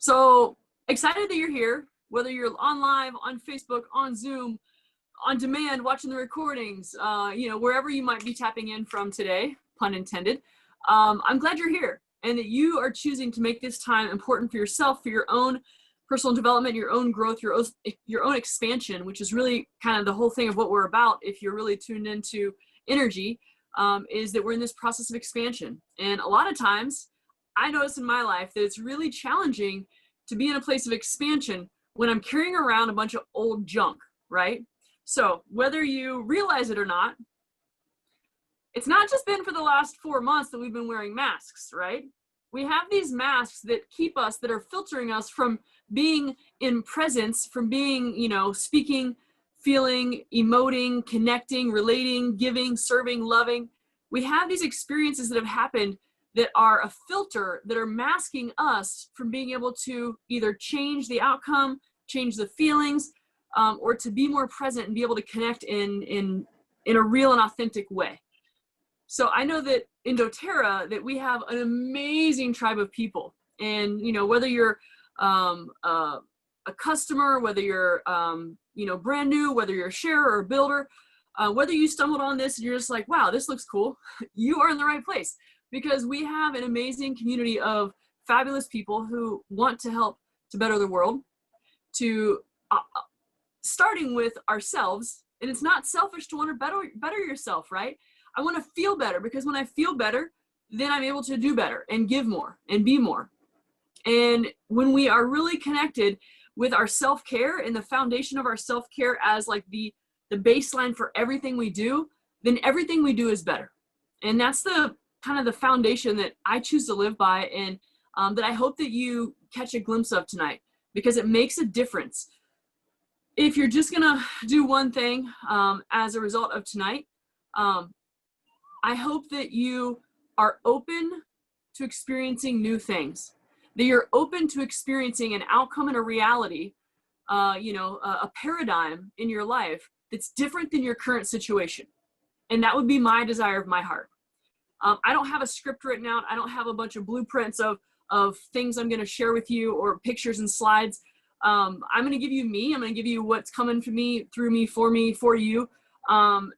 So excited that you're here, whether you're on live, on Facebook, on Zoom, on demand, watching the recordings, wherever you might be tapping in from today, pun intended. I'm glad you're here and that you are choosing to make this time important for yourself, for your own personal development, your own growth, your own expansion, which is really kind of the whole thing of what we're about. If you're really tuned into energy, is that we're in this process of expansion. And a lot of times I notice in my life that it's really challenging to be in a place of expansion when I'm carrying around a bunch of old junk, right? So whether you realize it or not, it's not just been for the last 4 months that we've been wearing masks, right? We have these masks that keep us, that are filtering us from being in presence, from being, speaking, feeling, emoting, connecting, relating, giving, serving, loving. We have these experiences that have happened that are a filter, that are masking us from being able to either change the outcome, change the feelings, or to be more present and be able to connect in a real and authentic way. So I know that in doTERRA that we have an amazing tribe of people, and whether you're a customer, whether you're brand new, whether you're a sharer or a builder, whether you stumbled on this and you're just like, wow, this looks cool, you are in the right place, because we have an amazing community of fabulous people who want to help to better the world, to starting with ourselves. And it's not selfish to want to better yourself, right? I want to feel better, because when I feel better, then I'm able to do better and give more and be more. And when we are really connected with our self-care and the foundation of our self-care as like the baseline for everything we do, then everything we do is better. And that's the kind of the foundation that I choose to live by, and that I hope that you catch a glimpse of tonight, because it makes a difference. If you're just gonna do one thing as a result of tonight, I hope that you are open to experiencing new things, that you're open to experiencing an outcome and a reality, a paradigm in your life that's different than your current situation. And that would be my desire of my heart. I don't have a script written out. I don't have a bunch of blueprints of things I'm going to share with you, or pictures and slides. I'm going to give you me. I'm going to give you what's coming for me, through me, for you. And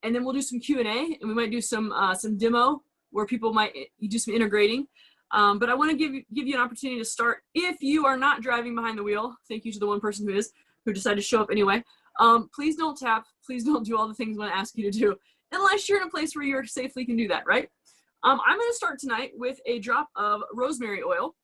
then we'll do some Q&A, and we might do some demo where people might do some integrating. But I want to give you an opportunity to start. If you are not driving behind the wheel, thank you to the one person who decided to show up anyway. Please don't tap. Please don't do all the things I'm going to ask you to do, unless you're in a place where you safely can do that, right? I'm going to start tonight with a drop of rosemary oil.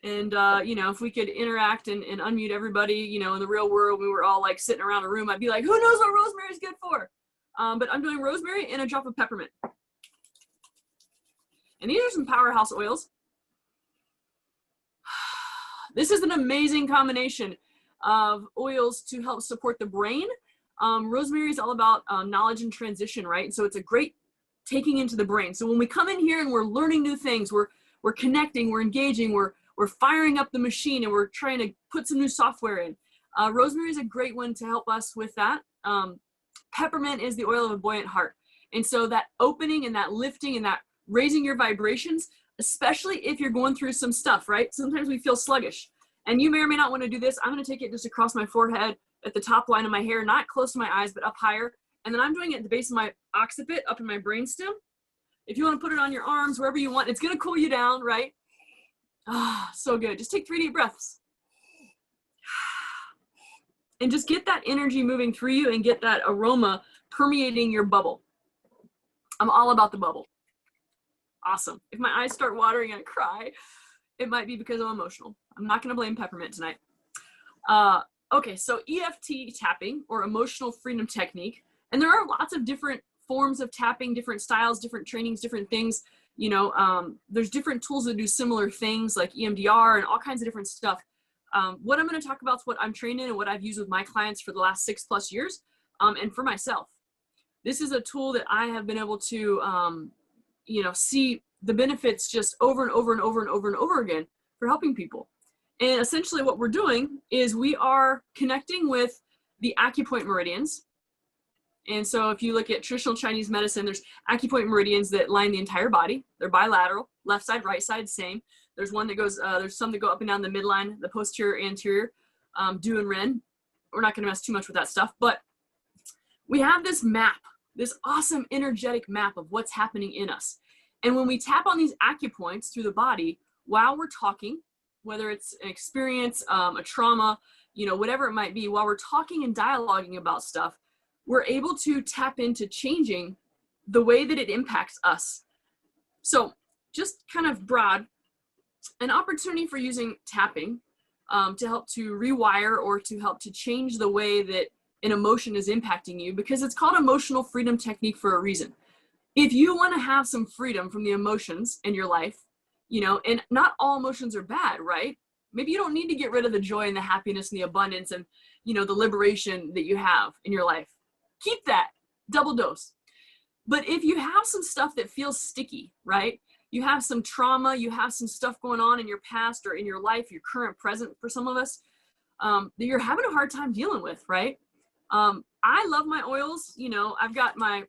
And, if we could interact and unmute everybody, in the real world, we were all like sitting around a room, I'd be like, who knows what rosemary is good for? But I'm doing rosemary and a drop of peppermint. And these are some powerhouse oils. This is an amazing combination of oils to help support the brain. Rosemary is all about knowledge and transition, right? So it's a great taking into the brain. So when we come in here and we're learning new things, we're connecting, we're engaging, we're firing up the machine, and we're trying to put some new software in. Rosemary is a great one to help us with that. Peppermint is the oil of a buoyant heart. And so that opening and that lifting and that raising your vibrations, especially if you're going through some stuff, right? Sometimes we feel sluggish, and you may or may not want to do this. I'm going to take it just across my forehead at the top line of my hair, not close to my eyes, but up higher. And then I'm doing it at the base of my occiput, up in my brainstem. If you want to put it on your arms, wherever you want, it's going to cool you down, right? Ah, so good. Just take 3 deep breaths. And just get that energy moving through you and get that aroma permeating your bubble. I'm all about the bubble. Awesome. If my eyes start watering and I cry, it might be because I'm emotional. I'm not going to blame peppermint tonight. Okay, so EFT tapping, or emotional freedom technique. And there are lots of different forms of tapping, different styles, different trainings, different things. There's different tools that do similar things like EMDR and all kinds of different stuff. What I'm going to talk about is what I'm trained in and what I've used with my clients for the last 6+ years, and for myself. This is a tool that I have been able to, see the benefits just over and over and over and over and over again for helping people. And essentially what we're doing is we are connecting with the Accupoint Meridians. And so if you look at traditional Chinese medicine, there's Accupoint Meridians that line the entire body. They're bilateral, left side, right side, same. There's one that goes, there's some that go up and down the midline, the posterior, anterior, do and ren. We're not going to mess too much with that stuff, but we have this map, this awesome energetic map of what's happening in us. And when we tap on these acupoints through the body while we're talking, whether it's an experience, a trauma, you know, whatever it might be, while we're talking and dialoguing about stuff, we're able to tap into changing the way that it impacts us. So just kind of broad, an opportunity for using tapping to help to rewire or to help to change the way that an emotion is impacting you, because it's called emotional freedom technique for a reason. If you want to have some freedom from the emotions in your life, you know, and not all emotions are bad, right? Maybe you don't need to get rid of the joy and the happiness and the abundance and, you know, the liberation that you have in your life. Keep that, double dose. But if you have some stuff that feels sticky, right? You have some trauma, you have some stuff going on in your past or in your life, your current, present for some of us, that you're having a hard time dealing with, right? I love my oils. You know, I've got my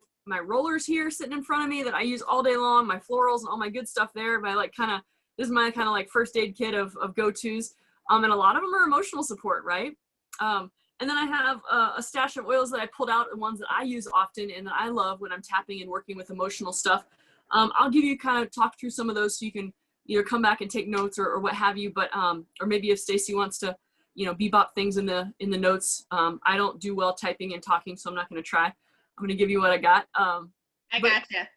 rollers here sitting in front of me that I use all day long, my florals and all my good stuff there. But I like this is my kind of like first aid kit of go-tos. And a lot of them are emotional support, right? And then I have a stash of oils that I pulled out, the ones that I use often and that I love when I'm tapping and working with emotional stuff. I'll give you kind of talk through some of those so you can either come back and take notes or what have you. But, or maybe if Stacy wants to, you know, bebop things in the notes. I don't do well typing and talking, so I'm not going to try. I'm going to give you what I got. I gotcha.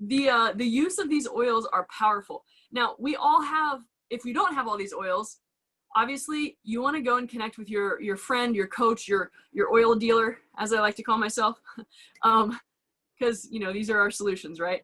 The use of these oils are powerful. Now, we all have, if you don't have all these oils, obviously you want to go and connect with your friend, your coach, your oil dealer, as I like to call myself, because, you know, these are our solutions, right?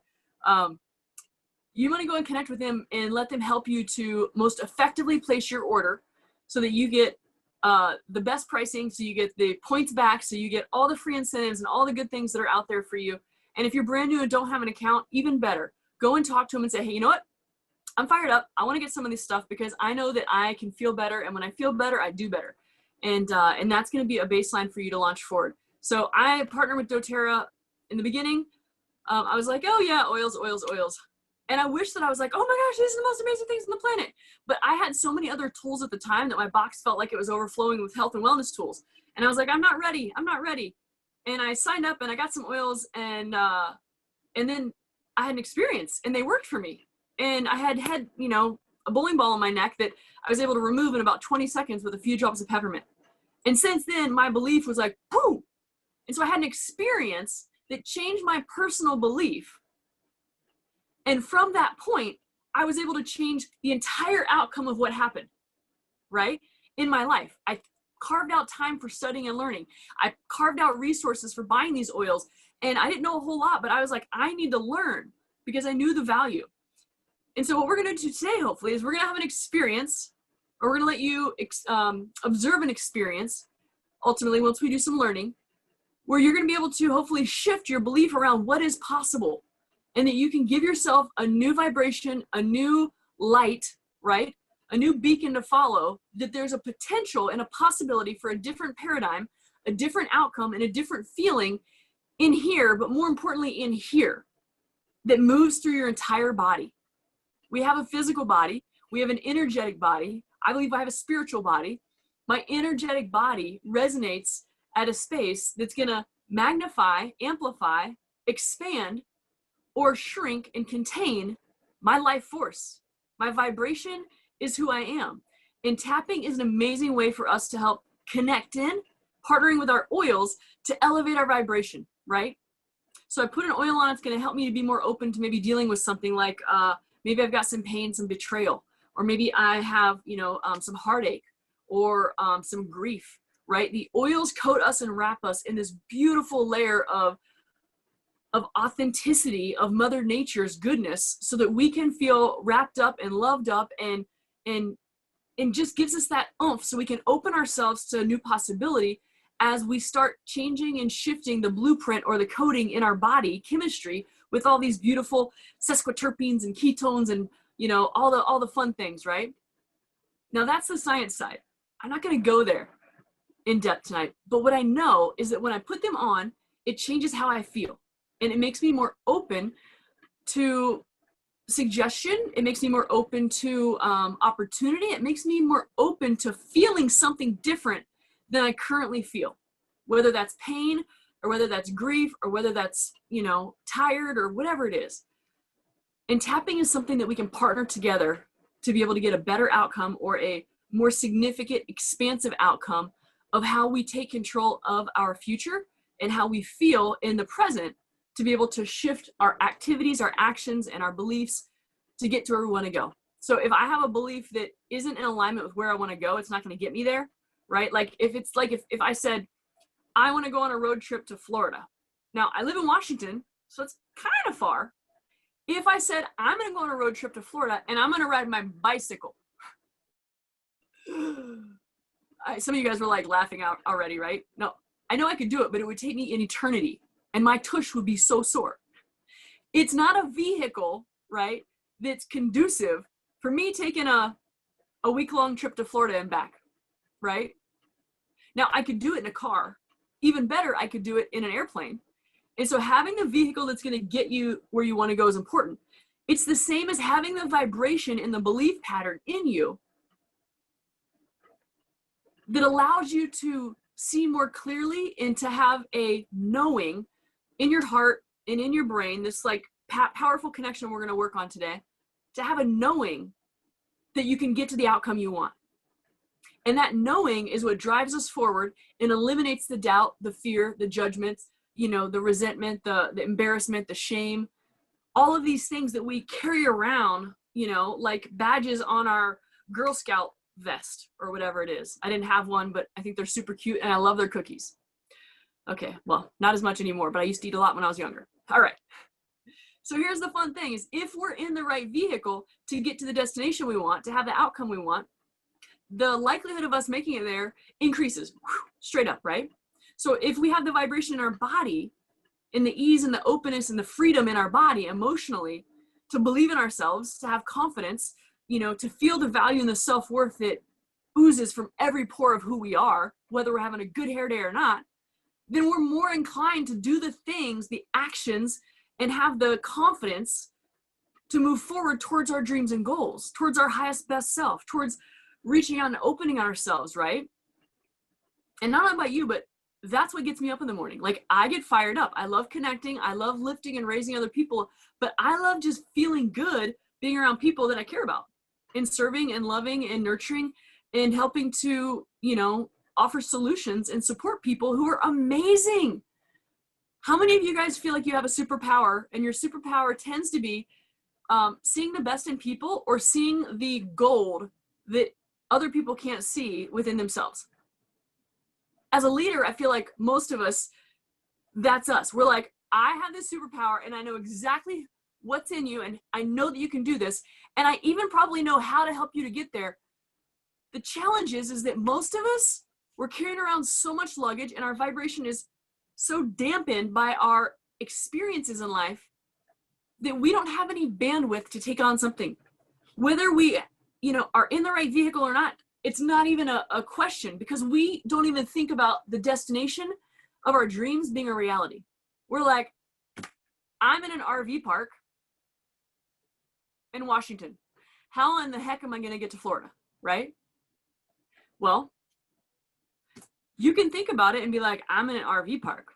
You want to go and connect with them and let them help you to most effectively place your order so that you get the best pricing, so you get the points back, so you get all the free incentives and all the good things that are out there for you. And if you're brand new and don't have an account, even better, go and talk to them and say, hey, you know what? I'm fired up. I want to get some of this stuff because I know that I can feel better. And when I feel better, I do better. And that's going to be a baseline for you to launch forward. So I partnered with doTERRA in the beginning. I was like, oh yeah, oils. And I wish that I was like, oh my gosh, these are the most amazing things on the planet. But I had so many other tools at the time that my box felt like it was overflowing with health and wellness tools. And I was like, I'm not ready. And I signed up and I got some oils and then I had an experience and they worked for me. And I had, you know, a bowling ball on my neck that I was able to remove in about 20 seconds with a few drops of peppermint. And since then, my belief was like, boom. And so I had an experience that changed my personal belief. And from that point, I was able to change the entire outcome of what happened, right? In my life. I carved out time for studying and learning. I carved out resources for buying these oils. And I didn't know a whole lot, but I was like, I need to learn because I knew the value. And so what we're going to do today, hopefully, is we're going to have an experience, or we're going to let you observe an experience, ultimately, once we do some learning, where you're going to be able to hopefully shift your belief around what is possible. And that you can give yourself a new vibration, a new light, right? A new beacon to follow, that there's a potential and a possibility for a different paradigm, a different outcome, and a different feeling in here, but more importantly in here, that moves through your entire body. We have a physical body. We have an energetic body. I believe I have a spiritual body. My energetic body resonates at a space that's going to magnify, amplify, expand, or shrink and contain my life force. My vibration is who I am. And tapping is an amazing way for us to help connect in, partnering with our oils to elevate our vibration, right? So I put an oil on, it's going to help me to be more open to maybe dealing with something like maybe I've got some pain, some betrayal, or maybe I have, you know, some heartache or some grief, right? The oils coat us and wrap us in this beautiful layer of authenticity of Mother Nature's goodness, so that we can feel wrapped up and loved up and just gives us that oomph so we can open ourselves to a new possibility as we start changing and shifting the blueprint or the coding in our body chemistry with all these beautiful sesquiterpenes and ketones and, you know, all the fun things, right? Now that's the science side. I'm not going to go there in depth tonight, but what I know is that when I put them on, it changes how I feel. And it makes me more open to suggestion. It makes me more open to opportunity. It makes me more open to feeling something different than I currently feel, whether that's pain or whether that's grief or whether that's, tired or whatever it is. And tapping is something that we can partner together to be able to get a better outcome or a more significant, expansive outcome of how we take control of our future and how we feel in the present to be able to shift our activities, our actions, and our beliefs to get to where we want to go. So if I have a belief that isn't in alignment with where I want to go, it's not going to get me there, right? Like if I said, I want to go on a road trip to Florida. Now I live in Washington, so it's kind of far. If I said, I'm going to go on a road trip to Florida and I'm going to ride my bicycle. Some of you guys were like laughing out already, right? No, I know I could do it, but it would take me an eternity and my tush would be so sore. It's not a vehicle, right, that's conducive for me taking a week-long trip to Florida and back, right? Now I could do it in a car. Even better, I could do it in an airplane. And so having the vehicle that's going to get you where you want to go is important. It's the same as having the vibration and the belief pattern in you that allows you to see more clearly and to have a knowing in your heart and in your brain, this like powerful connection we're going to work on today, to have a knowing that you can get to the outcome you want. And that knowing is what drives us forward and eliminates the doubt, the fear, the judgments, the resentment, the embarrassment, the shame, all of these things that we carry around, like badges on our Girl Scout vest or whatever it is. I didn't have one, but I think they're super cute and I love their cookies. Okay, well, not as much anymore, but I used to eat a lot when I was younger. All right. So here's the fun thing is if we're in the right vehicle to get to the destination we want, to have the outcome we want, the likelihood of us making it there increases straight up, right? So if we have the vibration in our body, in the ease and the openness and the freedom in our body emotionally, to believe in ourselves, to have confidence, to feel the value and the self-worth that oozes from every pore of who we are, whether we're having a good hair day or not, then we're more inclined to do the things, the actions, and have the confidence to move forward towards our dreams and goals, towards our highest best self, towards reaching out and opening ourselves, right? And not about you, but that's what gets me up in the morning. Like I get fired up. I love connecting. I love lifting and raising other people, but I love just feeling good being around people that I care about and serving and loving and nurturing and helping to, offer solutions and support people who are amazing. How many of you guys feel like you have a superpower and your superpower tends to be seeing the best in people or seeing the gold that other people can't see within themselves? As a leader, I feel like most of us, that's us. We're like, I have this superpower and I know exactly what's in you and I know that you can do this. And I even probably know how to help you to get there. The challenge is that most of us, we're carrying around so much luggage and our vibration is so dampened by our experiences in life that we don't have any bandwidth to take on something. Whether we, are in the right vehicle or not, it's not even a question because we don't even think about the destination of our dreams being a reality. We're like, I'm in an RV park in Washington. How in the heck am I going to get to Florida, right? Well, you can think about it and be like, I'm in an RV park.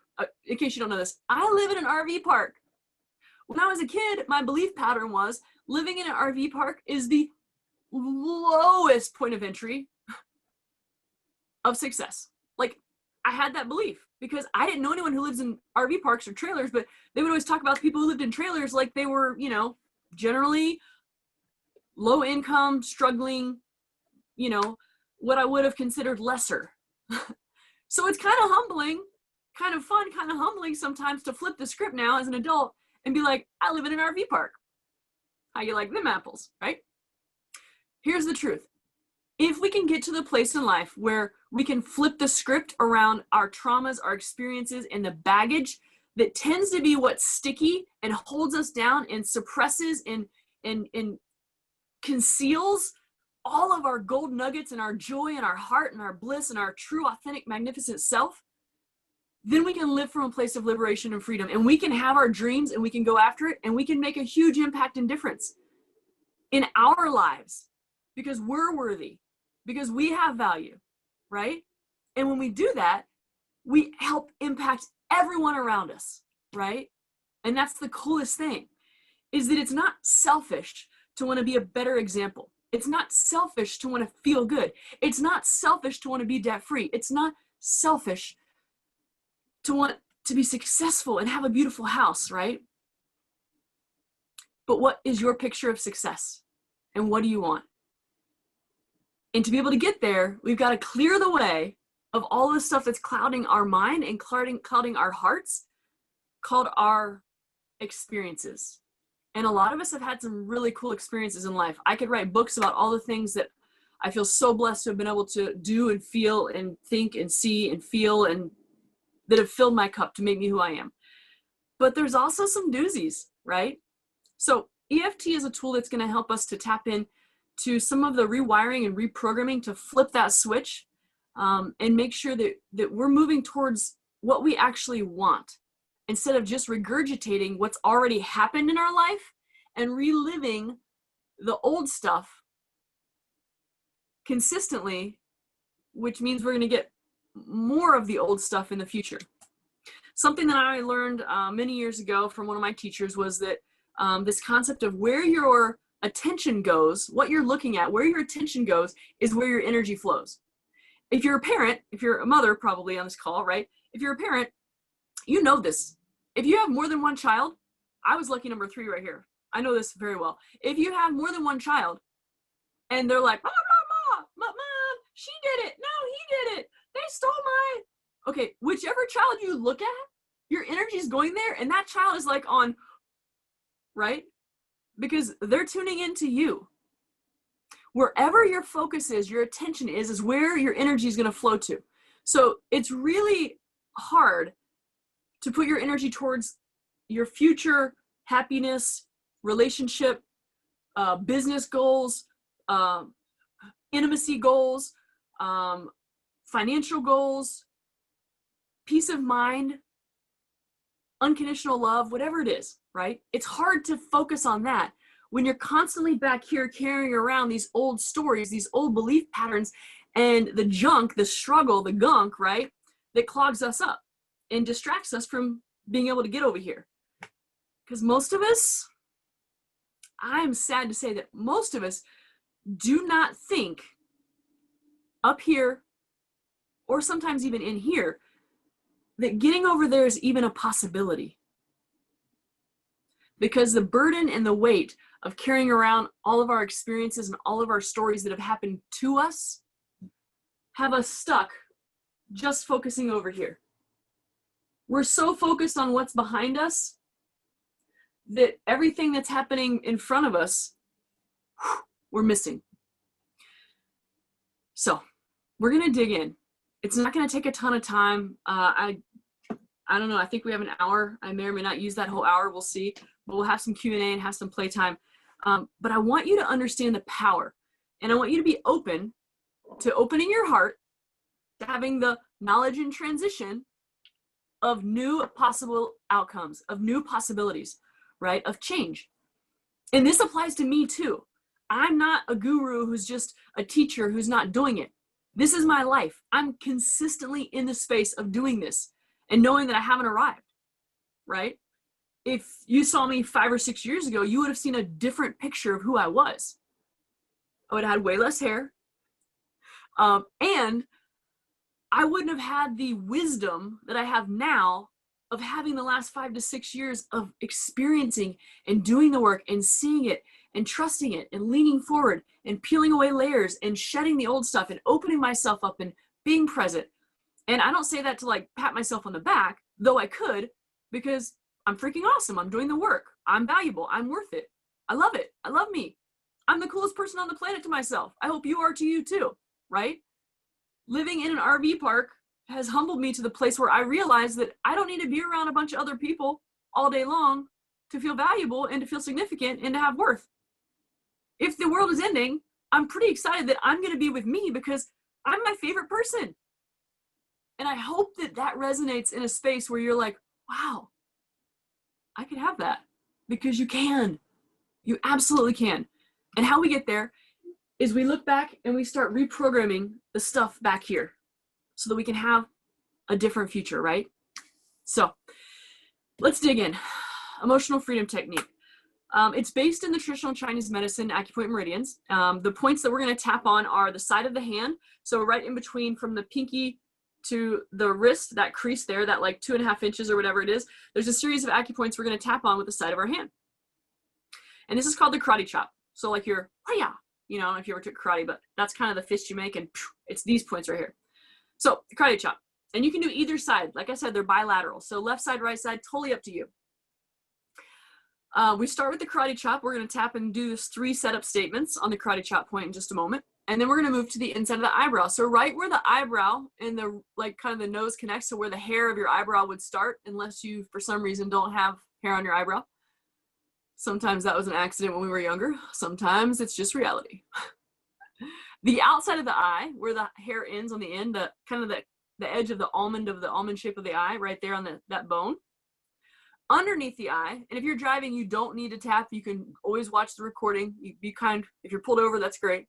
In case you don't know this, I live in an RV park. When I was a kid, my belief pattern was living in an RV park is the lowest point of entry of success. Like I had that belief because I didn't know anyone who lives in RV parks or trailers, but they would always talk about people who lived in trailers like they were, generally low income, struggling, what I would have considered lesser. So it's kind of humbling, kind of fun, kind of humbling sometimes to flip the script now as an adult and be like, I live in an RV park. How you like them apples, right? Here's the truth. If we can get to the place in life where we can flip the script around our traumas, our experiences, and the baggage that tends to be what's sticky and holds us down and suppresses and conceals all of our gold nuggets and our joy and our heart and our bliss and our true, authentic, magnificent self, then we can live from a place of liberation and freedom, and we can have our dreams and we can go after it, and we can make a huge impact and difference in our lives because we're worthy, because we have value, right? And when we do that, we help impact everyone around us, right? And that's the coolest thing, is that it's not selfish to want to be a better example. It's not selfish to want to feel good. It's not selfish to want to be debt-free. It's not selfish to want to be successful and have a beautiful house, right? But what is your picture of success? And what do you want? And to be able to get there, we've got to clear the way of all the stuff that's clouding our mind and clouding our hearts, called our experiences. And a lot of us have had some really cool experiences in life. I could write books about all the things that I feel so blessed to have been able to do and feel and think and see and feel, and that have filled my cup to make me who I am. But there's also some doozies, right? So EFT is a tool that's going to help us to tap in to some of the rewiring and reprogramming to flip that switch, and make sure that we're moving towards what we actually want, instead of just regurgitating what's already happened in our life and reliving the old stuff consistently, which means we're going to get more of the old stuff in the future. Something that I learned many years ago from one of my teachers was that this concept of where your attention goes, what you're looking at, where your attention goes is where your energy flows. If you're a parent, if you're a mother probably on this call, right? If you're a parent, you know this. If you have more than one child, I was lucky number 3 right here. I know this very well. If you have more than one child and they're like, mom, she did it. No, he did it. They stole my. Okay, whichever child you look at, your energy is going there, and that child is like on, right? Because they're tuning into you. Wherever your focus is, your attention is where your energy is going to flow to. So it's really hard to put your energy towards your future happiness, relationship, business goals, intimacy goals, financial goals, peace of mind, unconditional love, whatever it is, right? It's hard to focus on that when you're constantly back here carrying around these old stories, these old belief patterns, and the junk, the struggle, the gunk, right? That clogs us up and distracts us from being able to get over here. Because most of us, I'm sad to say that most of us do not think up here, or sometimes even in here, that getting over there is even a possibility. Because the burden and the weight of carrying around all of our experiences and all of our stories that have happened to us have us stuck just focusing over here. We're so focused on what's behind us that everything that's happening in front of us, we're missing. So we're going to dig in. It's not going to take a ton of time. I don't know. I think we have an hour. I may or may not use that whole hour. We'll see. But we'll have some Q&A and have some playtime. But I want you to understand the power. And I want you to be open to opening your heart, to having the knowledge and transition of new possible outcomes, of new possibilities, right? Of change. And this applies to me too. I'm not a guru who's just a teacher who's not doing it. This is my life. I'm consistently in the space of doing this and knowing that I haven't arrived, right? If you saw me 5 or 6 years ago, you would have seen a different picture of who I was. I would have had way less hair. And I wouldn't have had the wisdom that I have now of having the last 5 to 6 years of experiencing and doing the work and seeing it and trusting it and leaning forward and peeling away layers and shedding the old stuff and opening myself up and being present. And I don't say that to like pat myself on the back, though I could, because I'm freaking awesome. I'm doing the work. I'm valuable. I'm worth it. I love it. I love me. I'm the coolest person on the planet to myself. I hope you are to you too, right? Living in an RV park has humbled me to the place where I realize that I don't need to be around a bunch of other people all day long to feel valuable and to feel significant and to have worth. If the world is ending, I'm pretty excited that I'm going to be with me because I'm my favorite person. And I hope that that resonates in a space where you're like, wow, I could have that, because you can. You absolutely can. And how we get there is we look back and we start reprogramming the stuff back here so that we can have a different future, right? So let's dig in. Emotional freedom technique. It's based in the traditional Chinese medicine, Accupoint Meridians. The points that we're going to tap on are the side of the hand. So right in between from the pinky to the wrist, that crease there, that like 2.5 inches or whatever it is, there's a series of acupoints we're going to tap on with the side of our hand. And this is called the karate chop. So like your, you know, if you ever took karate, but that's kind of the fist you make, and it's these points right here. So the karate chop. And you can do either side. Like I said, they're bilateral. So left side, right side, totally up to you. We start with the karate chop. We're going to tap and do 3 setup statements on the karate chop point in just a moment. And then we're going to move to the inside of the eyebrow. So right where the eyebrow and the, like kind of the nose connects, so where the hair of your eyebrow would start, unless you, for some reason, don't have hair on your eyebrow. Sometimes that was an accident when we were younger. Sometimes it's just reality. The outside of the eye, where the hair ends on the end, the kind of the edge of the almond shape of the eye, right there on that bone. Underneath the eye, and if you're driving, you don't need to tap. You can always watch the recording. You be kind. If you're pulled over, that's great.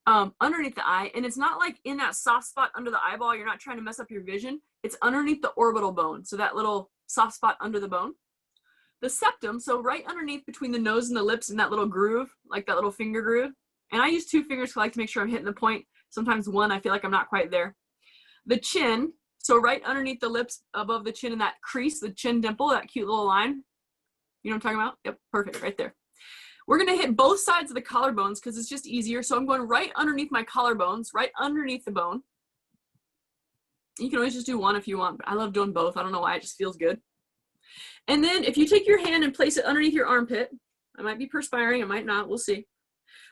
Underneath the eye, and it's not like in that soft spot under the eyeball. You're not trying to mess up your vision. It's underneath the orbital bone, so that little soft spot under the bone. The septum, so right underneath between the nose and the lips, in that little groove, like that little finger groove. And I use 2 fingers to like to make sure I'm hitting the point. Sometimes 1, I feel like I'm not quite there. The chin, so right underneath the lips, above the chin, in that crease, the chin dimple, that cute little line. You know what I'm talking about? Yep, perfect, right there. We're gonna hit both sides of the collarbones because it's just easier. So I'm going right underneath my collarbones, right underneath the bone. You can always just do one if you want, but I love doing both. I don't know why, it just feels good. And then if you take your hand and place it underneath your armpit, I might be perspiring, I might not, we'll see.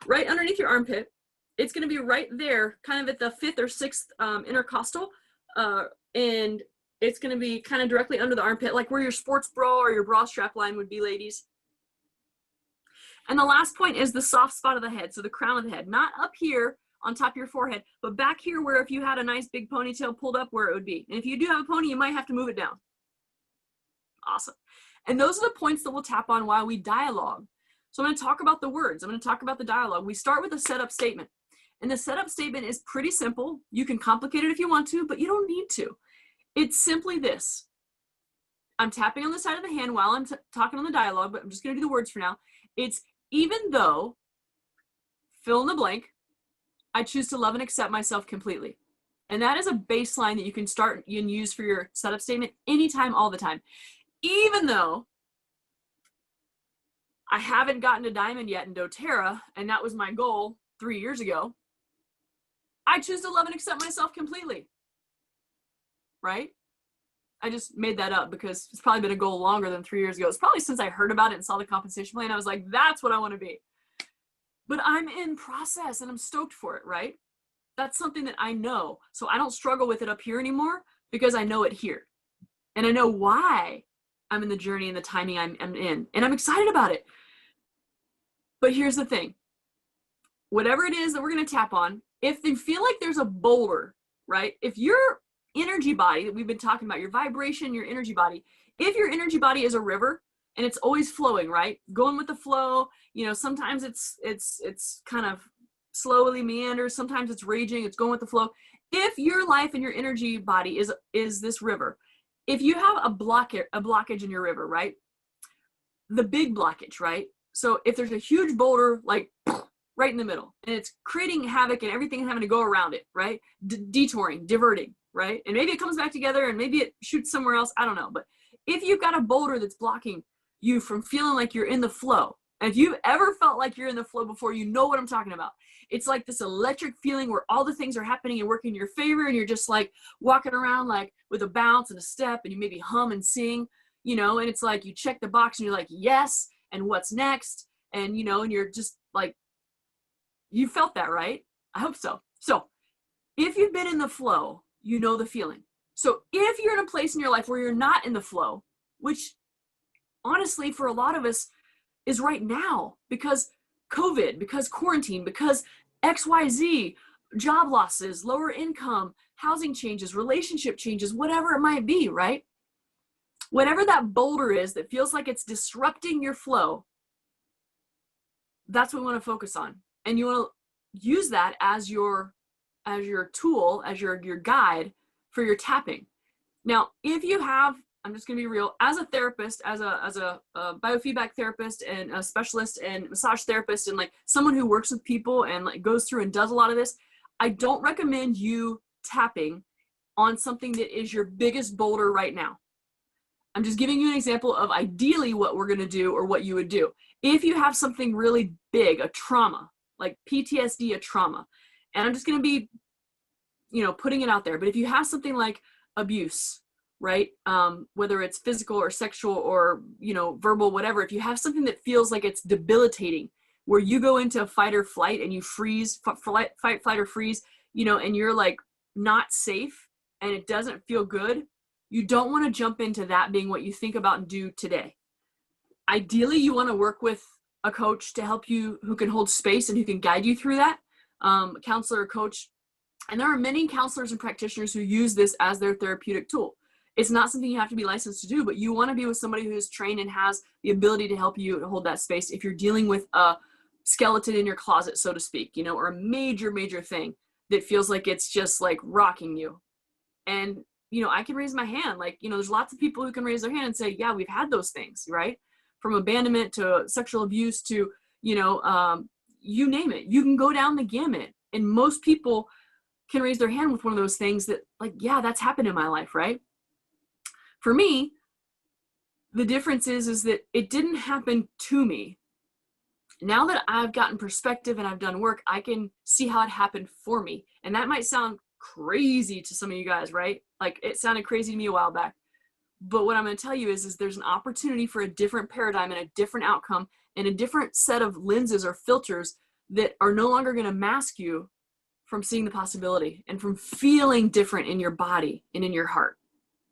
Right underneath your armpit, it's gonna be right there, kind of at the 5th or 6th intercostal, and it's gonna be kind of directly under the armpit, like where your sports bra or your bra strap line would be, ladies. And the last point is the soft spot of the head, so the crown of the head, not up here on top of your forehead, but back here where if you had a nice big ponytail pulled up, where it would be. And if you do have a pony, you might have to move it down. Awesome. And those are the points that we'll tap on while we dialogue. So I'm going to talk about the words. I'm going to talk about the dialogue. We start with a setup statement. And the setup statement is pretty simple. You can complicate it if you want to, but you don't need to. It's simply this. I'm tapping on the side of the hand while I'm talking on the dialogue, but I'm just going to do the words for now. It's even though, fill in the blank, I choose to love and accept myself completely. And that is a baseline that you can start and use for your setup statement anytime, all the time. Even though I haven't gotten to diamond yet in doTERRA, and that was my goal 3 years ago, I choose to love and accept myself completely. Right? I just made that up because it's probably been a goal longer than 3 years ago. It's probably since I heard about it and saw the compensation plan. I was like, that's what I want to be. But I'm in process and I'm stoked for it, right? That's something that I know. So I don't struggle with it up here anymore because I know it here. And I know why I'm in the journey and the timing I'm in. And I'm excited about it. But here's the thing. Whatever it is that we're going to tap on, if you feel like there's a boulder, right? If your energy body that we've been talking about, your vibration, your energy body, if your energy body is a river and it's always flowing, right? Going with the flow, you know, sometimes it's kind of slowly meanders, sometimes it's raging, it's going with the flow. If your life and your energy body is this river, if you have a blockage in your river, right? The big blockage, right? So if there's a huge boulder, like right in the middle, and it's creating havoc and everything having to go around it, right? Detouring, diverting, right? And maybe it comes back together and maybe it shoots somewhere else. I don't know. But if you've got a boulder that's blocking you from feeling like you're in the flow, and if you've ever felt like you're in the flow before, you know what I'm talking about. It's like this electric feeling where all the things are happening and working in your favor, and you're just like walking around like with a bounce and a step, and you maybe hum and sing, you know, and it's like you check the box and you're like, yes, and what's next? And, you know, and you're just like, you felt that, right? I hope so. So if you've been in the flow, you know the feeling. So if you're in a place in your life where you're not in the flow, which honestly for a lot of us is right now because COVID, because quarantine, because XYZ, job losses, lower income, housing changes, relationship changes, whatever it might be, right? Whatever that boulder is that feels like it's disrupting your flow, that's what we want to focus on. And you want to use that as your tool, as your guide for your tapping. Now, if you have, I'm just going to be real, as a therapist, as a biofeedback therapist and a specialist and massage therapist and like someone who works with people and like goes through and does a lot of this, I don't recommend you tapping on something that is your biggest boulder right now. I'm just giving you an example of ideally what we're going to do or what you would do. If you have something really big, a trauma, like PTSD, a trauma, and I'm just going to be, putting it out there. But if you have something like abuse, right? Whether it's physical or sexual or, verbal, whatever, if you have something that feels like it's debilitating, where you go into fight or flight and you freeze, fight, flight, or freeze, and you're like not safe and it doesn't feel good, you don't want to jump into that being what you think about and do today. Ideally, you want to work with a coach to help you, who can hold space and who can guide you through that, a counselor or coach. And there are many counselors and practitioners who use this as their therapeutic tool. It's not something you have to be licensed to do, but you want to be with somebody who is trained and has the ability to help you to hold that space if you're dealing with a skeleton in your closet, so to speak, or a major, major thing that feels like it's just like rocking you. And, I can raise my hand. Like, there's lots of people who can raise their hand and say, yeah, we've had those things, right? From abandonment to sexual abuse to, you name it. You can go down the gamut. And most people can raise their hand with one of those things that, like, yeah, that's happened in my life, right? For me, the difference is that it didn't happen to me. Now that I've gotten perspective and I've done work, I can see how it happened for me. And that might sound crazy to some of you guys, right? Like, it sounded crazy to me a while back. But what I'm going to tell you is there's an opportunity for a different paradigm and a different outcome and a different set of lenses or filters that are no longer going to mask you from seeing the possibility and from feeling different in your body and in your heart.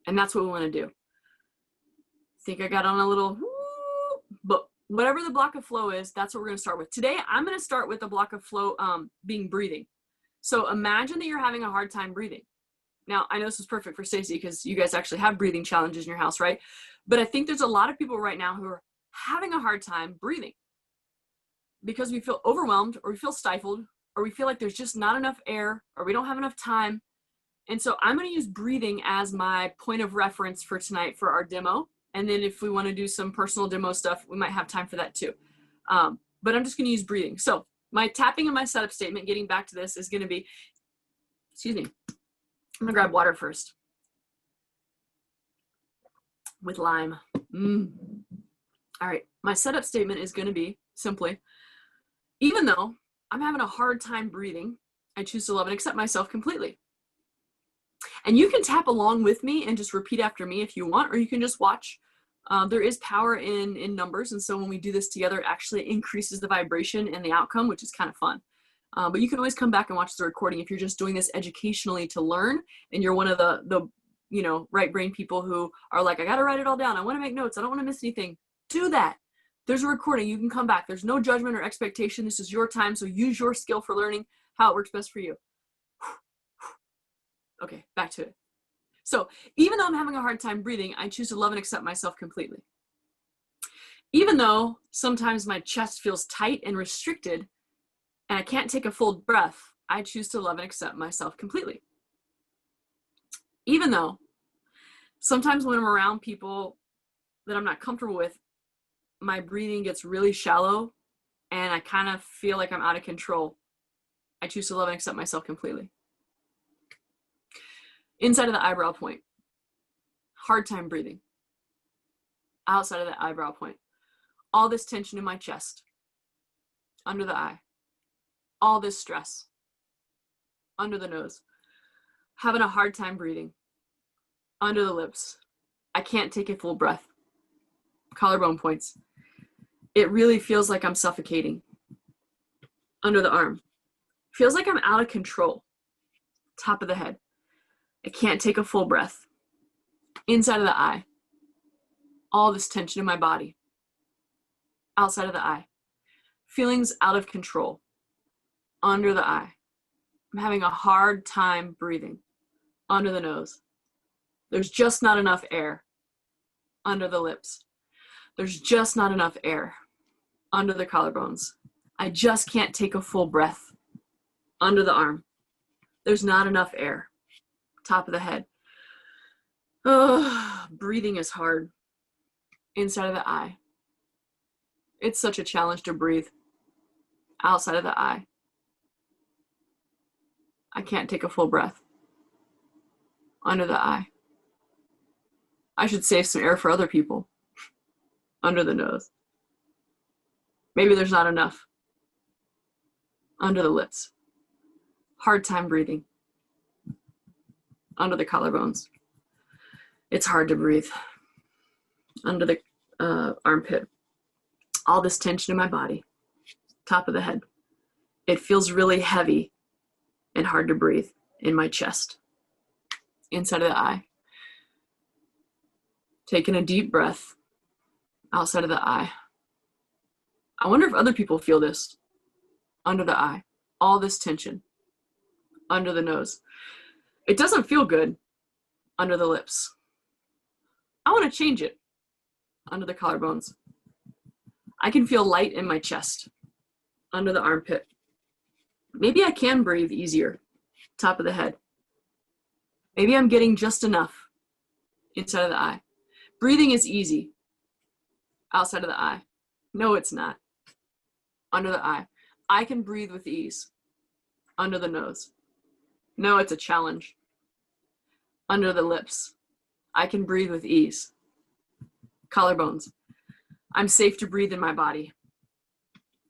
And that's what we want to do. I think I got on a little, but whatever the block of flow is, that's what we're going to start with. Today, I'm going to start with the block of flow being breathing. So imagine that you're having a hard time breathing. Now, I know this is perfect for Stacey because you guys actually have breathing challenges in your house, right? But I think there's a lot of people right now who are having a hard time breathing because we feel overwhelmed or we feel stifled or we feel like there's just not enough air or we don't have enough time. And so I'm going to use breathing as my point of reference for tonight for our demo. And then if we want to do some personal demo stuff, we might have time for that too. But I'm just going to use breathing. So my tapping and my setup statement, getting back to this, is going to be, excuse me, I'm going to grab water first with lime. All right, my setup statement is going to be simply, even though I'm having a hard time breathing, I choose to love and accept myself completely. And you can tap along with me and just repeat after me if you want, or you can just watch. There is power in numbers. And so when we do this together, it actually increases the vibration and the outcome, which is kind of fun. But you can always come back and watch the recording if you're just doing this educationally to learn. And you're one of the right brain people who are like, I got to write it all down. I want to make notes. I don't want to miss anything. Do that. There's a recording. You can come back. There's no judgment or expectation. This is your time. So use your skill for learning how it works best for you. Okay, back to it. So even though I'm having a hard time breathing, I choose to love and accept myself completely. Even though sometimes my chest feels tight and restricted and I can't take a full breath, I choose to love and accept myself completely. Even though sometimes when I'm around people that I'm not comfortable with, my breathing gets really shallow and I kind of feel like I'm out of control, I choose to love and accept myself completely. Inside of the eyebrow point, hard time breathing. Outside of the eyebrow point, all this tension in my chest, under the eye, all this stress, under the nose, having a hard time breathing, under the lips, I can't take a full breath, collarbone points. It really feels like I'm suffocating. Under the arm, feels like I'm out of control, top of the head. I can't take a full breath. Inside of the eye, all this tension in my body. Outside of the eye, feelings out of control. Under the eye, I'm having a hard time breathing under the nose. There's just not enough air under the lips. There's just not enough air under the collarbones. I just can't take a full breath under the arm. There's not enough air. Top of the head. Oh, breathing is hard. Inside of the eye. It's such a challenge to breathe. Outside of the eye. I can't take a full breath under the eye. I should save some air for other people under the nose. Maybe there's not enough under the lips. Hard time breathing under the collarbones. It's hard to breathe under the armpit. All this tension in my body, top of the head. It feels really heavy and hard to breathe in my chest, inside of the eye. Taking a deep breath outside of the eye. I wonder if other people feel this under the eye. All this tension under the nose. It doesn't feel good under the lips. I want to change it under the collarbones. I can feel light in my chest under the armpit. Maybe I can breathe easier, top of the head. Maybe I'm getting just enough inside of the eye. Breathing is easy outside of the eye. No, it's not. Under the eye. I can breathe with ease under the nose. No, it's a challenge. Under the lips. I can breathe with ease. Collarbones. I'm safe to breathe in my body.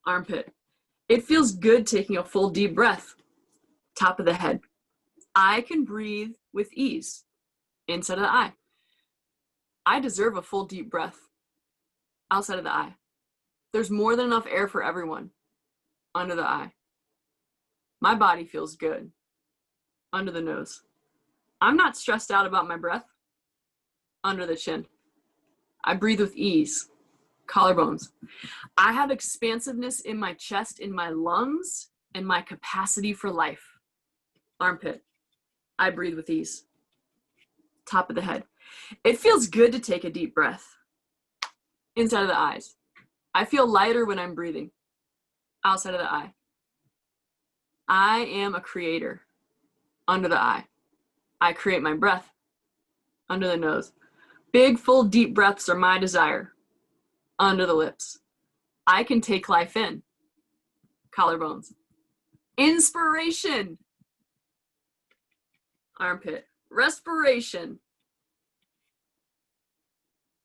Armpit. It feels good taking a full deep breath. Top of the head. I can breathe with ease inside of the eye. I deserve a full deep breath outside of the eye. There's more than enough air for everyone under the eye. My body feels good under the nose. I'm not stressed out about my breath under the chin. I breathe with ease. Collarbones. I have expansiveness in my chest, in my lungs, and my capacity for life. Armpit. I breathe with ease. Top of the head. It feels good to take a deep breath inside of the eyes. I feel lighter when I'm breathing outside of the eye. I am a creator under the eye. I create my breath under the nose. Big, full, deep breaths are my desire under the lips. I can take life in. Collarbones. Inspiration. Armpit. Respiration.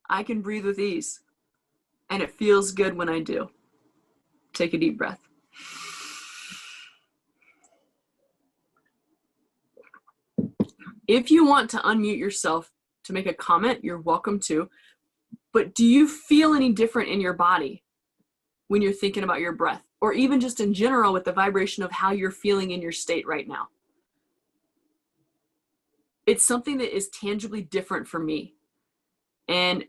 I can breathe with ease, and it feels good when I do. Take a deep breath. If you want to unmute yourself to make a comment, you're welcome to. But do you feel any different in your body when you're thinking about your breath? Or even just in general with the vibration of how you're feeling in your state right now? It's something that is tangibly different for me. And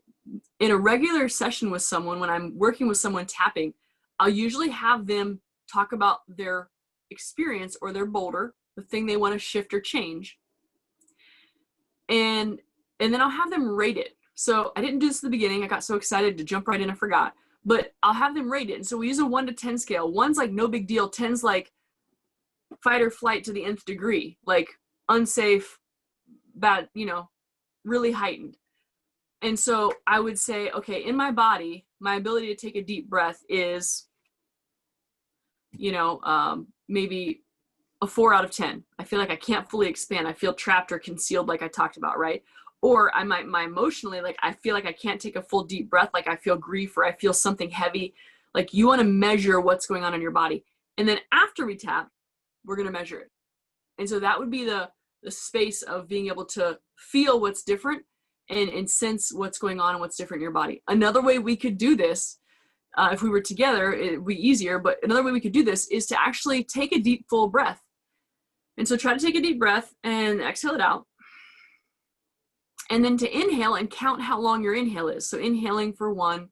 in a regular session with someone, when I'm working with someone tapping, I'll usually have them talk about their experience or their boulder, the thing they want to shift or change. And then I'll have them rate it. So I didn't do this at the beginning. I got so excited to jump right in, I forgot. But I'll have them rate it. And so we use a 1 to 10 scale. 1's like no big deal. 10's like fight or flight to the nth degree. Like unsafe, bad, really heightened. And so I would say, okay, in my body, my ability to take a deep breath is, maybe a 4 out of 10. I feel like I can't fully expand. I feel trapped or concealed, like I talked about, right? Or my emotionally, like I feel like I can't take a full deep breath, like I feel grief or I feel something heavy. Like you want to measure what's going on in your body. And then after we tap, we're going to measure it. And so that would be the space of being able to feel what's different and sense what's going on and what's different in your body. Another way we could do this, if we were together, it'd be easier, but another way we could do this is to actually take a deep, full breath. And so try to take a deep breath and exhale it out. And then to inhale and count how long your inhale is. So inhaling for 1,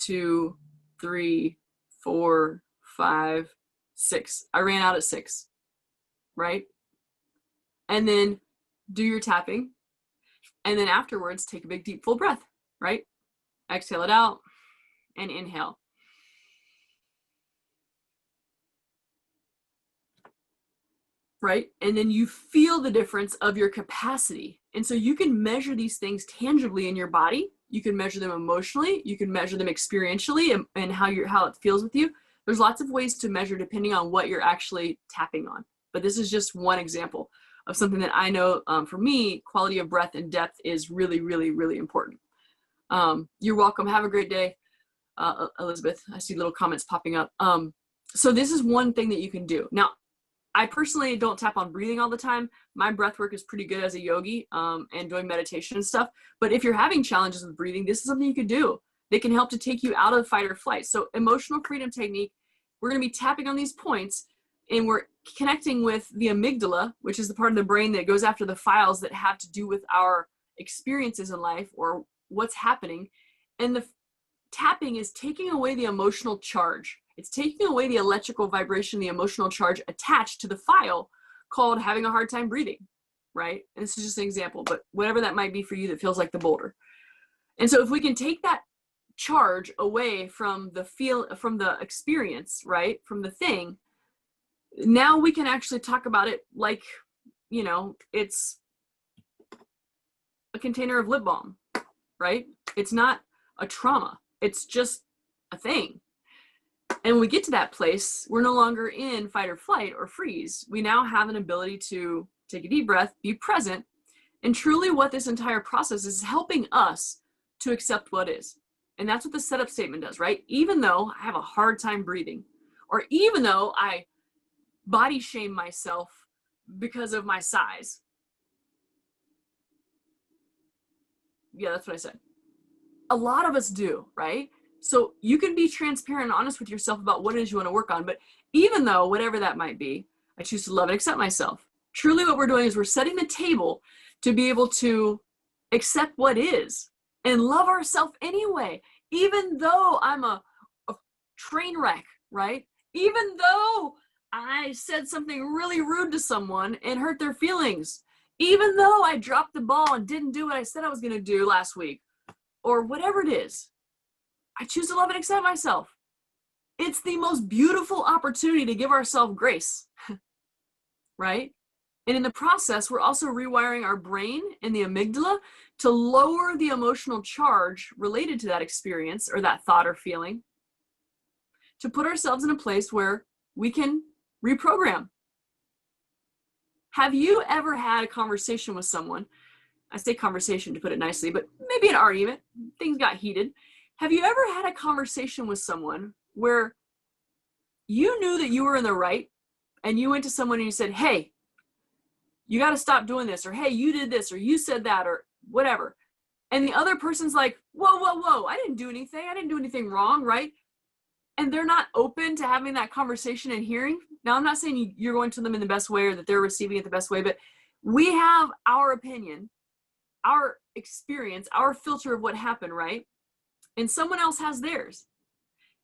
2, 3, 4, 5, 6. I ran out at 6. right? And then do your tapping. And then afterwards, take a big, deep, full breath, right? Exhale it out and inhale. Right? And then you feel the difference of your capacity. And so you can measure these things tangibly in your body. You can measure them emotionally. You can measure them experientially and how it feels with you. There's lots of ways to measure depending on what you're actually tapping on. But this is just one example of something that I know for me, quality of breath and depth is really, really, really important. You're welcome. Have a great day, Elizabeth. I see little comments popping up. So this is one thing that you can do. Now, I personally don't tap on breathing all the time. My breath work is pretty good as a yogi and doing meditation and stuff. But if you're having challenges with breathing, this is something you could do. They can help to take you out of fight or flight. So emotional freedom technique, we're going to be tapping on these points and we're connecting with the amygdala, which is the part of the brain that goes after the files that have to do with our experiences in life or what's happening. And the tapping is taking away the emotional charge. It's taking away the electrical vibration, the emotional charge attached to the file called having a hard time breathing, right? And this is just an example, but whatever that might be for you that feels like the boulder. And so if we can take that charge away from the experience, right? From the thing, now we can actually talk about it like, you know, it's a container of lip balm, right? It's not a trauma. It's just a thing. And when we get to that place, we're no longer in fight or flight or freeze. We now have an ability to take a deep breath, be present, and truly what this entire process is helping us to accept what is. And that's what the setup statement does, right? Even though I have a hard time breathing, or even though I body shame myself because of my size. Yeah, that's what I said. A lot of us do, right? So you can be transparent and honest with yourself about what it is you want to work on. But even though, whatever that might be, I choose to love and accept myself. Truly what we're doing is we're setting the table to be able to accept what is and love ourselves anyway. Even though I'm a train wreck, right? Even though I said something really rude to someone and hurt their feelings. Even though I dropped the ball and didn't do what I said I was going to do last week. Or whatever it is. I choose to love and accept myself. It's the most beautiful opportunity to give ourselves grace, right? And in the process, we're also rewiring our brain and the amygdala to lower the emotional charge related to that experience or that thought or feeling, to put ourselves in a place where we can reprogram. Have you ever had a conversation with someone? I say conversation to put it nicely, but maybe an argument, things got heated. Have you ever had a conversation with someone where you knew that you were in the right and you went to someone and you said, hey, you got to stop doing this, or hey, you did this, or you said that, or whatever. And the other person's like, whoa, I didn't do anything. I didn't do anything wrong, right? And they're not open to having that conversation and hearing. Now, I'm not saying you're going to them in the best way or that they're receiving it the best way, but we have our opinion, our experience, our filter of what happened, right? And someone else has theirs.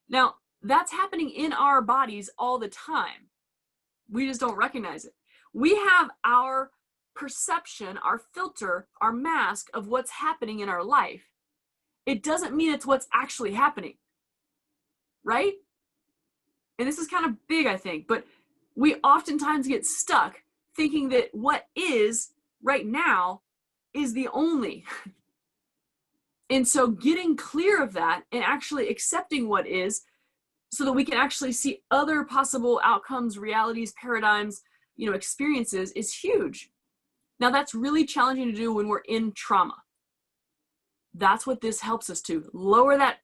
Now, that's happening in our bodies all the time. We just don't recognize it. We have our perception, our filter, our mask of what's happening in our life. It doesn't mean it's what's actually happening, right? And this is kind of big, I think, but we oftentimes get stuck thinking that what is right now is the only. And so getting clear of that and actually accepting what is so that we can actually see other possible outcomes, realities, paradigms, experiences is huge. Now that's really challenging to do when we're in trauma. That's what this helps us to lower that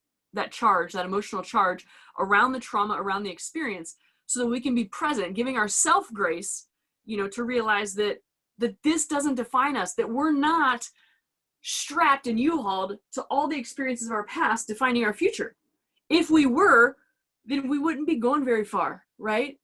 charge, that emotional charge around the trauma, around the experience, so that we can be present, giving ourselves grace, to realize that this doesn't define us, that we're not strapped and U-hauled to all the experiences of our past defining our future. If we were, then we wouldn't be going very far, right?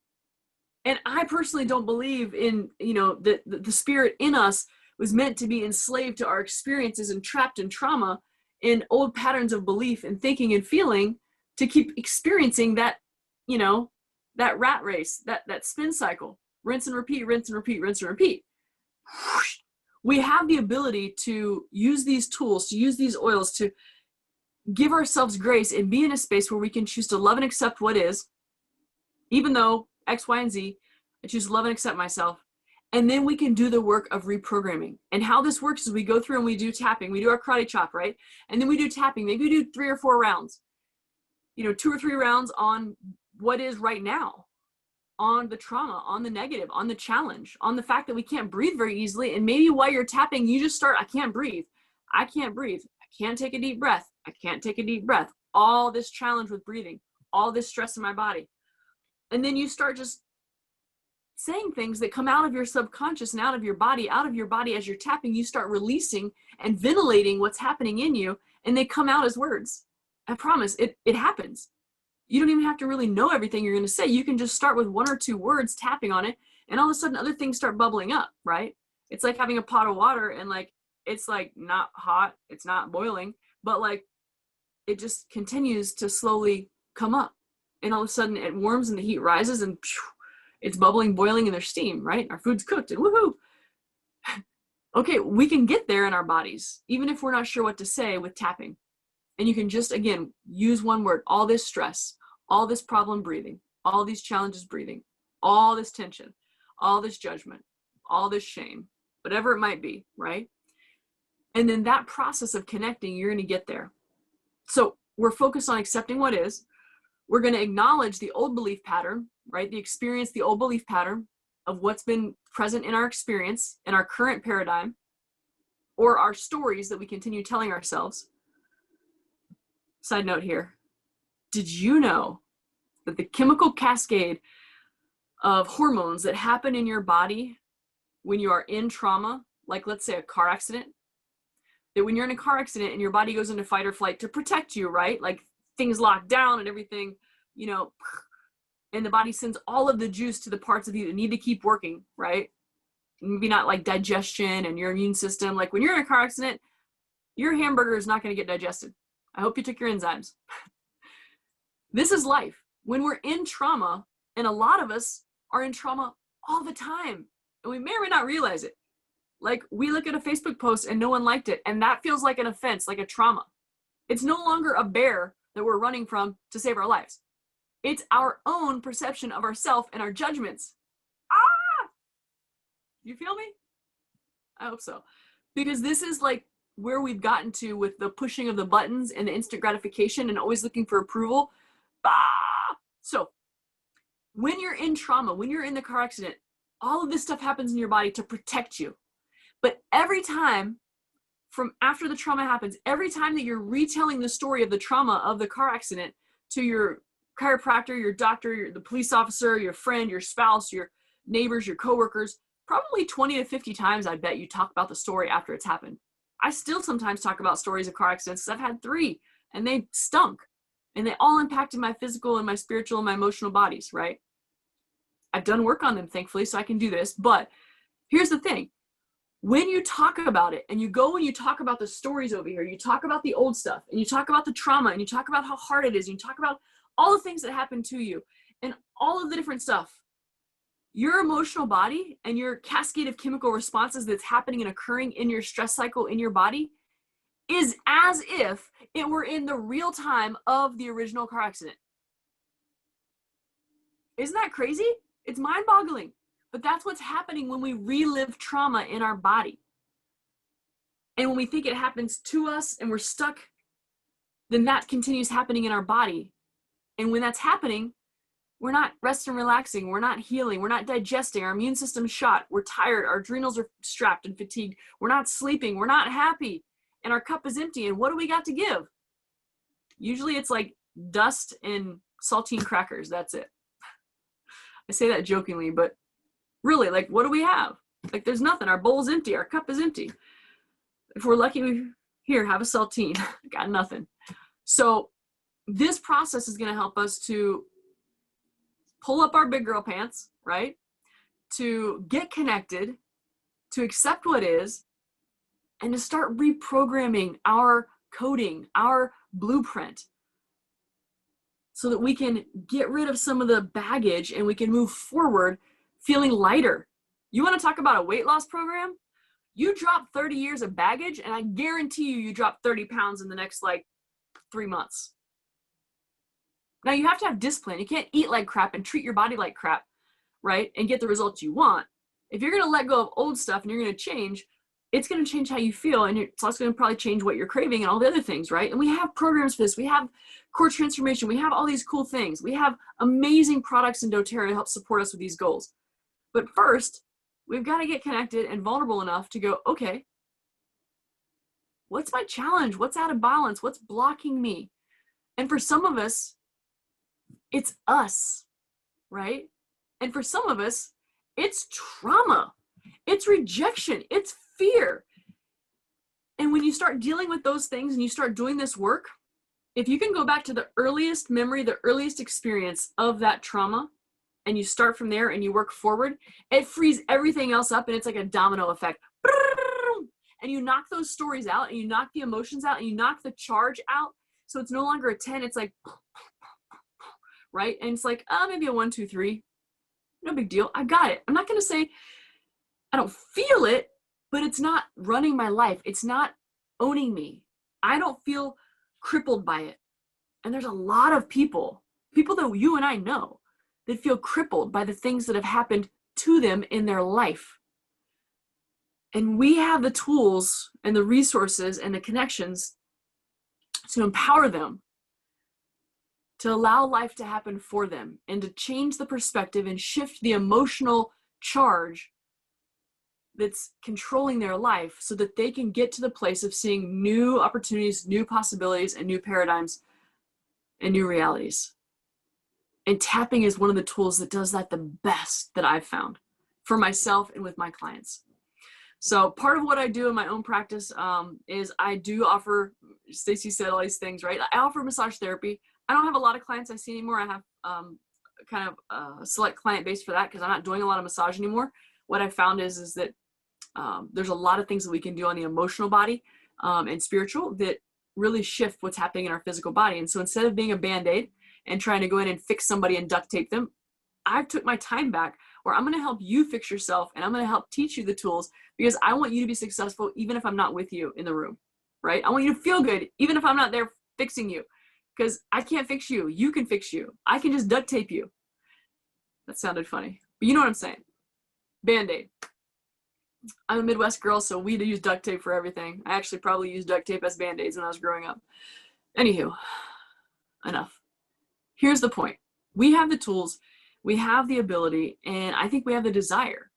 And I personally don't believe in, that the spirit in us was meant to be enslaved to our experiences and trapped in trauma in old patterns of belief and thinking and feeling to keep experiencing that, that rat race, that spin cycle. rinse and repeat, rinse and repeat, rinse and repeat. We have the ability to use these tools, to use these oils, to give ourselves grace and be in a space where we can choose to love and accept what is, even though X, Y, and Z, I choose to love and accept myself. And then we can do the work of reprogramming. And how this works is we go through and we do tapping. We do our karate chop, right? And then we do tapping. Maybe we do 3 or 4 rounds, 2 or 3 rounds on what is right now, on the trauma, on the negative, on the challenge, on the fact that we can't breathe very easily. And maybe while you're tapping, you just start, I can't breathe. I can't breathe. I can't take a deep breath. I can't take a deep breath. All this challenge with breathing, all this stress in my body. And then you start just saying things that come out of your subconscious and out of your body as you're tapping. You start releasing and ventilating what's happening in you, and they come out as words. I promise it happens. You don't even have to really know everything you're going to say. You can just start with 1 or 2 words, tapping on it, and all of a sudden other things start bubbling up, right? It's like having a pot of water, and it's not hot, it's not boiling, but it just continues to slowly come up. And all of a sudden it warms and the heat rises, and it's bubbling, boiling, and there's steam, right? Our food's cooked, and woohoo. Okay, we can get there in our bodies, even if we're not sure what to say with tapping. And you can just, again, use 1 word, all this stress, all this problem breathing, all these challenges breathing, all this tension, all this judgment, all this shame, whatever it might be, right? And then that process of connecting, you're going to get there. So we're focused on accepting what is. We're going to acknowledge the old belief pattern, right? The old belief pattern of what's been present in our experience, in our current paradigm, or our stories that we continue telling ourselves. Side note here. Did you know that the chemical cascade of hormones that happen in your body when you are in trauma, like let's say a car accident, that when you're in a car accident and your body goes into fight or flight to protect you, right? Like things lock down and everything, and the body sends all of the juice to the parts of you that need to keep working, right? Maybe not like digestion and your immune system. Like when you're in a car accident, your hamburger is not going to get digested. I hope you took your enzymes. This is life. When we're in trauma, and a lot of us are in trauma all the time, and we may or may not realize it. Like we look at a Facebook post and no one liked it, and that feels like an offense, like a trauma. It's no longer a bear that we're running from to save our lives. It's our own perception of ourselves and our judgments. You feel me? I hope so. Because this is like where we've gotten to with the pushing of the buttons and the instant gratification and always looking for approval. So when you're in trauma, when you're in the car accident, all of this stuff happens in your body to protect you. But every time from after the trauma happens, every time that you're retelling the story of the trauma of the car accident to your chiropractor, your doctor, the police officer, your friend, your spouse, your neighbors, your coworkers, probably 20 to 50 times, I bet you talk about the story after it's happened. I still sometimes talk about stories of car accidents because I've had 3 and they stunk and they all impacted my physical and my spiritual and my emotional bodies, right? I've done work on them, thankfully, so I can do this. But here's the thing. When you talk about it and you go and you talk about the stories over here, you talk about the old stuff and you talk about the trauma and you talk about how hard it is and you talk about all the things that happened to you and all of the different stuff, your emotional body and your cascade of chemical responses that's happening and occurring in your stress cycle in your body is as if it were in the real time of the original car accident. Isn't that crazy? It's mind-boggling. But that's what's happening when we relive trauma in our body. And when we think it happens to us and we're stuck, then that continues happening in our body. And when that's happening, we're not resting and relaxing. We're not healing. We're not digesting. Our immune system's shot. We're tired. Our adrenals are strapped and fatigued. We're not sleeping. We're not happy. And our cup is empty. And what do we got to give? Usually it's like dust and saltine crackers. That's it. I say that jokingly, but really, like, what do we have? Like, there's nothing. Our bowl's empty. Our cup is empty. If we're lucky, here, have a saltine. Got nothing. So this process is going to help us to pull up our big girl pants, right? To get connected, to accept what is, and to start reprogramming our coding, our blueprint, so that we can get rid of some of the baggage and we can move forward feeling lighter. You want to talk about a weight loss program? You drop 30 years of baggage, and I guarantee you drop 30 pounds in the next like 3 months. Now you have to have discipline. You can't eat like crap and treat your body like crap, right? And get the results you want. If you're going to let go of old stuff and you're going to change, it's going to change how you feel, and it's also going to probably change what you're craving and all the other things, right? And we have programs for this. We have core transformation. We have all these cool things. We have amazing products in doTERRA to help support us with these goals. But first, we've got to get connected and vulnerable enough to go, okay, what's my challenge? What's out of balance? What's blocking me? And for some of us, it's us, right? And for some of us, it's trauma, it's rejection, it's fear. And when you start dealing with those things and you start doing this work, if you can go back to the earliest memory, the earliest experience of that trauma, and you start from there and you work forward, it frees everything else up, and it's like a domino effect. And you knock those stories out, and you knock the emotions out, and you knock the charge out. So it's no longer a 10, it's like, right? And it's like, maybe a 1, 2, 3. No big deal. I got it. I'm not going to say I don't feel it, but it's not running my life. It's not owning me. I don't feel crippled by it. And there's a lot of people that you and I know, that feel crippled by the things that have happened to them in their life. And we have the tools and the resources and the connections to empower them, to allow life to happen for them, and to change the perspective and shift the emotional charge that's controlling their life, so that they can get to the place of seeing new opportunities, new possibilities, and new paradigms and new realities. And tapping is one of the tools that does that the best that I've found for myself and with my clients. So part of what I do in my own practice is I do offer, Stacey said all these things, right? I offer massage therapy. I don't have a lot of clients I see anymore. I have kind of a select client base for that, because I'm not doing a lot of massage anymore. What I found is that there's a lot of things that we can do on the emotional body and spiritual that really shift what's happening in our physical body. And so instead of being a Band-Aid and trying to go in and fix somebody and duct tape them, I've took my time back, where I'm going to help you fix yourself, and I'm going to help teach you the tools, because I want you to be successful even if I'm not with you in the room, right? I want you to feel good even if I'm not there fixing you, because I can't fix you. You can fix you. I can just duct tape you. That sounded funny, but you know what I'm saying. Band-Aid. I'm a Midwest girl, so we use duct tape for everything. I actually probably used duct tape as Band-Aids when I was growing up. Anywho, enough. Here's the point. We have the tools, we have the ability, and I think we have the desire,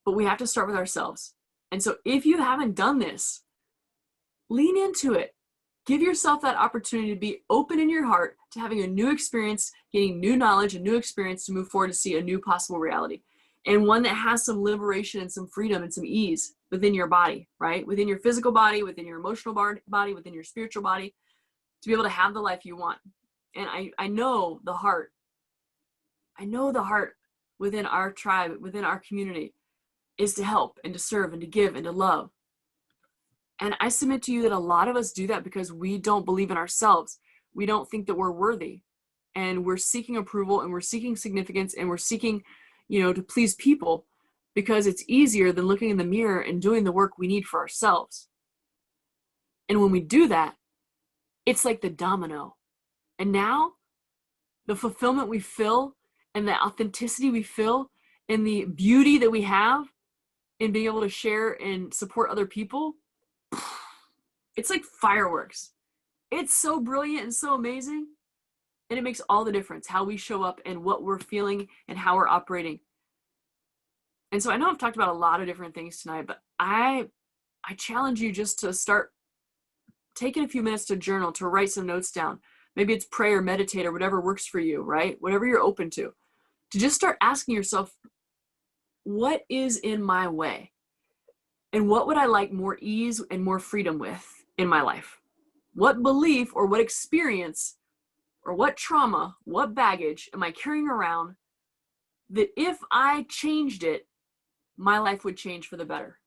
but we have to start with ourselves. And so if you haven't done this, lean into it. Give yourself that opportunity to be open in your heart to having a new experience, getting new knowledge, a new experience to move forward to see a new possible reality. And one that has some liberation and some freedom and some ease within your body, right? Within your physical body, within your emotional body, within your spiritual body, to be able to have the life you want. And I know the heart. I know the heart within our tribe, within our community, is to help and to serve and to give and to love. And I submit to you that a lot of us do that because we don't believe in ourselves. We don't think that we're worthy. And we're seeking approval, and we're seeking significance, and we're seeking, to please people, because it's easier than looking in the mirror and doing the work we need for ourselves. And when we do that, it's like the domino. And now the fulfillment we feel, and the authenticity we feel, and the beauty that we have in being able to share and support other people, it's like fireworks. It's so brilliant and so amazing. And it makes all the difference how we show up and what we're feeling and how we're operating. And so I know I've talked about a lot of different things tonight, but I challenge you just to start taking a few minutes to journal, to write some notes down. Maybe it's pray or meditate or whatever works for you, right? Whatever you're open to just start asking yourself, what is in my way? And what would I like more ease and more freedom with in my life? What belief or what experience or what trauma, what baggage am I carrying around that if I changed it, my life would change for the better,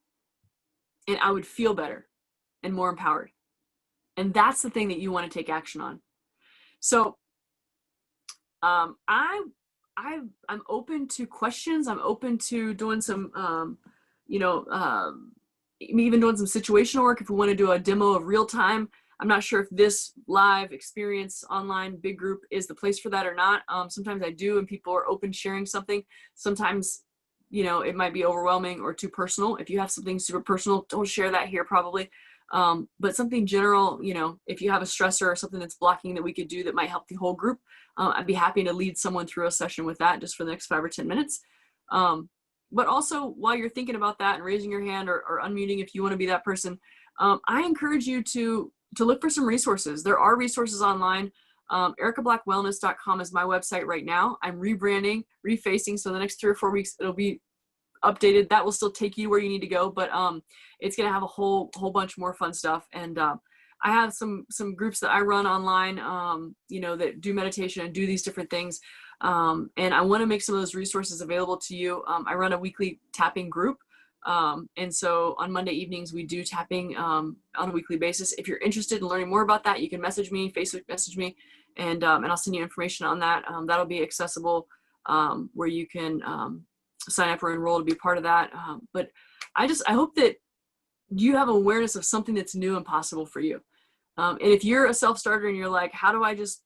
and I would feel better and more empowered? And that's the thing that you want to take action on. So I I'm open to questions. I'm open to doing some, even doing some situational work if we want to do a demo of real time. I'm not sure if this live experience online big group is the place for that or not. Sometimes I do, and people are open sharing something. Sometimes, it might be overwhelming or too personal. If you have something super personal, don't share that here probably. But something general, if you have a stressor or something that's blocking that we could do that might help the whole group, I'd be happy to lead someone through a session with that just for the next 5 or 10 minutes. But also, while you're thinking about that and raising your hand or unmuting if you want to be that person, I encourage you to look for some resources. There are resources online. ericablackwellness.com is my website right now. I'm rebranding, refacing, so the next 3 or 4 weeks it'll be updated. That will still take you where you need to go, but it's going to have a whole bunch more fun stuff. And I have some groups that I run online, that do meditation and do these different things. And I want to make some of those resources available to you. I run a weekly tapping group. And so on Monday evenings, we do tapping on a weekly basis. If you're interested in learning more about that, you can message me, Facebook message me, and I'll send you information on that. That'll be accessible where you can sign up or enroll to be part of that. But I hope that you have awareness of something that's new and possible for you. And if you're a self-starter and you're like, how do I just,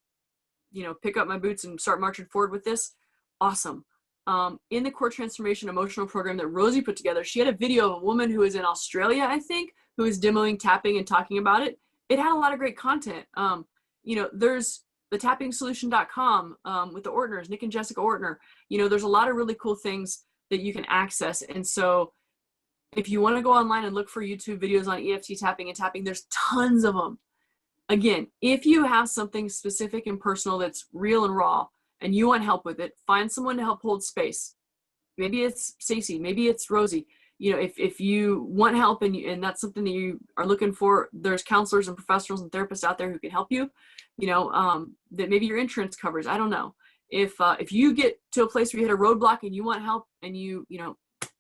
pick up my boots and start marching forward with this? Awesome. In the Core Transformation Emotional Program that Rosie put together, she had a video of a woman who is in Australia, I think, who is demoing tapping and talking about it. It had a lot of great content. There's the tappingsolution.com with the Ortners, Nick and Jessica Ortner. There's a lot of really cool things that you can access. And so if you want to go online and look for YouTube videos on EFT tapping and tapping, there's tons of them. Again, if you have something specific and personal that's real and raw and you want help with it, find someone to help hold space. Maybe it's Stacey, maybe it's Rosie. If you want help and that's something that you are looking for, there's counselors and professionals and therapists out there who can help you, that maybe your insurance covers. I don't know. If you get to a place where you hit a roadblock and you want help and you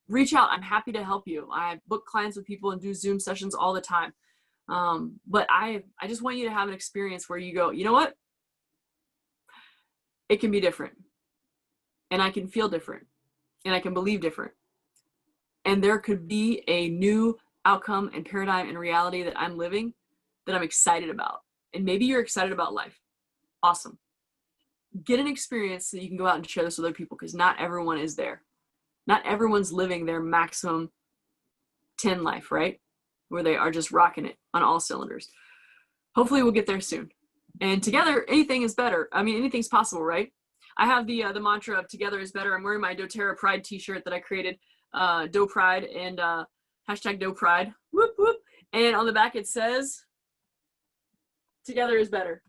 reach out, I'm happy to help you. I book clients with people and do Zoom sessions all the time. But I just want you to have an experience where you go, you know what? It can be different, and I can feel different, and I can believe different. And there could be a new outcome and paradigm and reality that I'm living that I'm excited about. And maybe you're excited about life. Awesome. Get an experience so that you can go out and share this with other people, because not everyone is there. Not everyone's living their maximum 10 life, right? Where they are just rocking it on all cylinders. Hopefully we'll get there soon. And together, anything is better. I mean, anything's possible, right? I have the mantra of together is better. I'm wearing my doTERRA Pride t-shirt that I created, Do Pride, and hashtag Do Pride. Whoop, whoop. And on the back it says, together is better.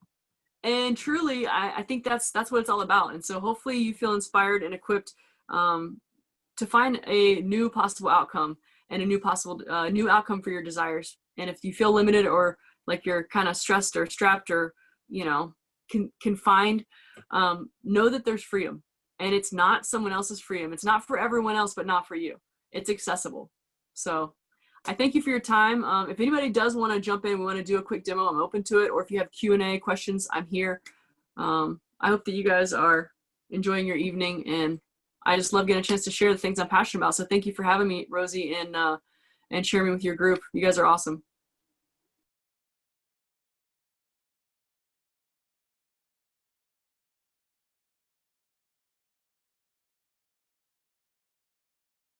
And truly, I think that's what it's all about. And so hopefully you feel inspired and equipped to find a new possible outcome and a new possible new outcome for your desires. And if you feel limited or like you're kind of stressed or strapped or confined, know that there's freedom, and it's not someone else's freedom. It's not for everyone else, but not for you. It's accessible. So I thank you for your time. If anybody does want to jump in, we want to do a quick demo, I'm open to it. Or if you have Q&A questions, I'm here. I hope that you guys are enjoying your evening, and I just love getting a chance to share the things I'm passionate about. So thank you for having me, Rosie, and sharing me with your group. You guys are awesome.